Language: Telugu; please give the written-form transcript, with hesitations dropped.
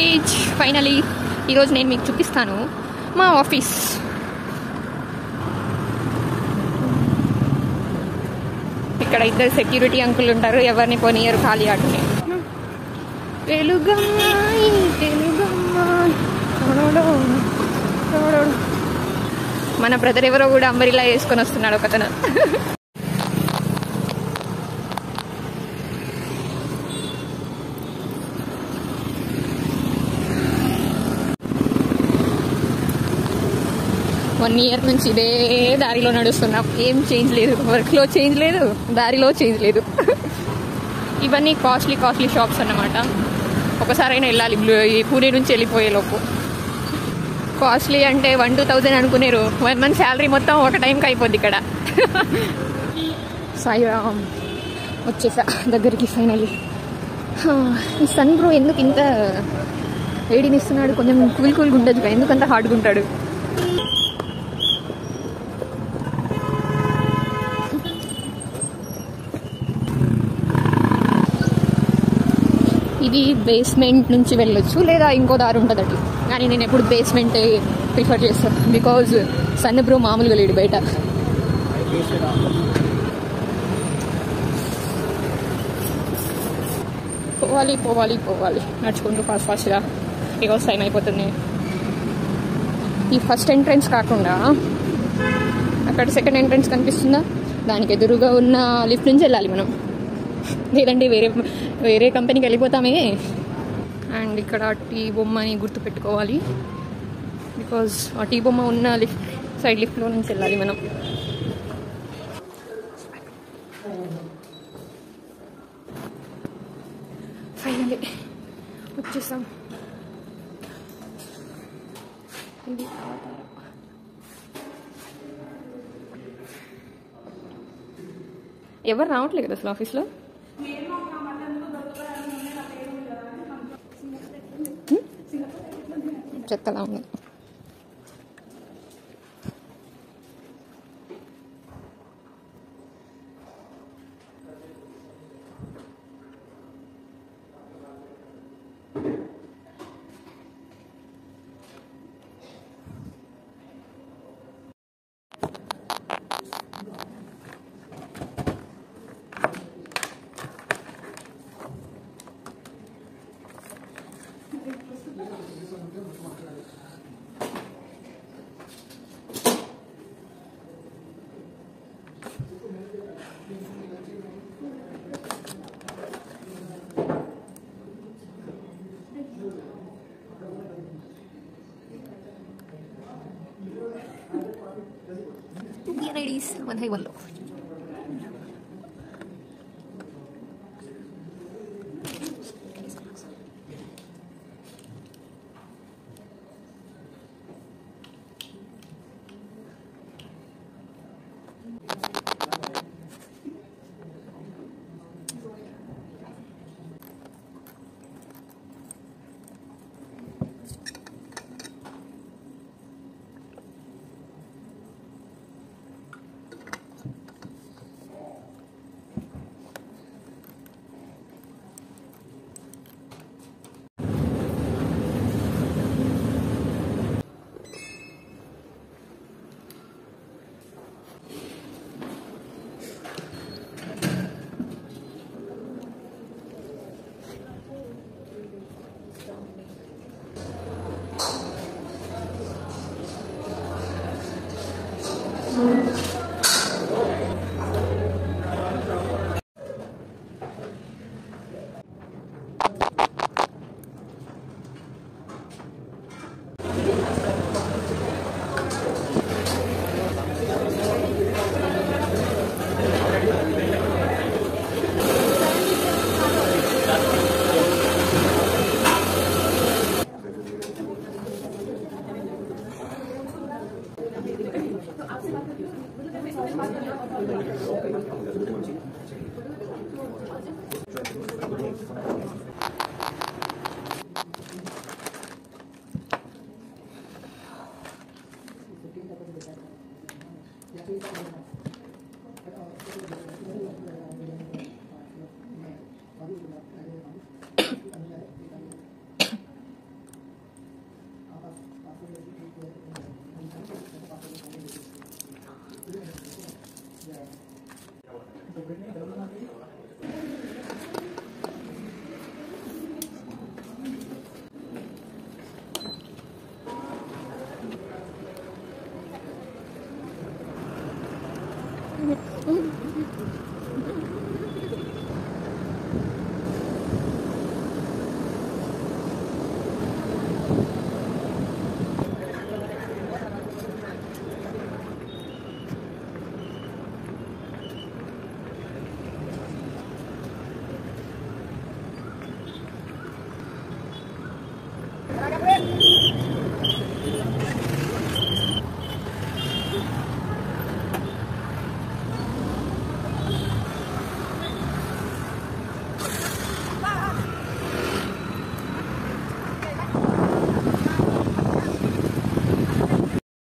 Reach finally. ఈరోజు నేను మీకు చూపిస్తాను మా ఆఫీస్. ఇక్కడ ఇద్దరు సెక్యూరిటీ అంకుల్ ఉంటారు, ఎవరిని పోనీయరు ఖాళీ ఆటని. మన బ్రదర్ ఎవరో కూడా అంబరిలా వేసుకొని వస్తున్నాడు ఒకతను. వన్ ఇయర్ నుంచి ఇదే దారిలో నడుస్తున్నాం. ఏం చేంజ్ లేదు, వర్క్లో చేంజ్ లేదు, దారిలో చేంజ్ లేదు. ఇవన్నీ కాస్ట్లీ షాప్స్ అన్నమాట. ఒకసారైనా వెళ్ళాలి పూణే నుంచి వెళ్ళిపోయేలోపు. కాస్ట్లీ అంటే 1,000-2,000 అనుకునేరు. 1 month శాలరీ మొత్తం ఒక టైంకి అయిపోద్ది ఇక్కడ. సాయిరామ్ వచ్చేసా దగ్గరికి ఫైనలీ. ఈ సన్ బ్రో ఎందుకు ఇంత వేడినిస్తున్నాడు? కొంచెం కూల్గా ఉండదు, ఎందుకంత హార్డ్గా ఉంటాడు? ఇది బేస్మెంట్ నుంచి వెళ్ళొచ్చు, లేదా ఇంకో దారి ఉంటుంది అట్లా. కానీ నేను ఎప్పుడు బేస్మెంట్ ప్రిఫర్ చేస్తాను, బికాజ్ సన్ బ్రో మామూలుగా లేడు బయట. పోవాలి నడుచుకుంటూ ఫాస్ట్గా. బికాజ్ టైం అయిపోతుంది. ఈ ఫస్ట్ ఎంట్రన్స్ కాకుండా అక్కడ సెకండ్ ఎంట్రన్స్ కనిపిస్తుందా, దానికి ఎదురుగా ఉన్న లిఫ్ట్ నుంచి వెళ్ళాలి మనం, లేదంటే వేరే కంపెనీకి వెళ్ళిపోతామే. అండ్ ఇక్కడ టీ బొమ్మని గుర్తుపెట్టుకోవాలి, బికాజ్ ఆ టీ బొమ్మ ఉన్న సైడ్ లిఫ్ట్లో నుంచి వెళ్ళాలి మనం. ఫైనలీ వచ్చేసాం. ఎవరు రావట్లేదు కదా అసలు ఆఫీస్లో. చెత్తలా ఉంది. ladies, 1 low. Gracias.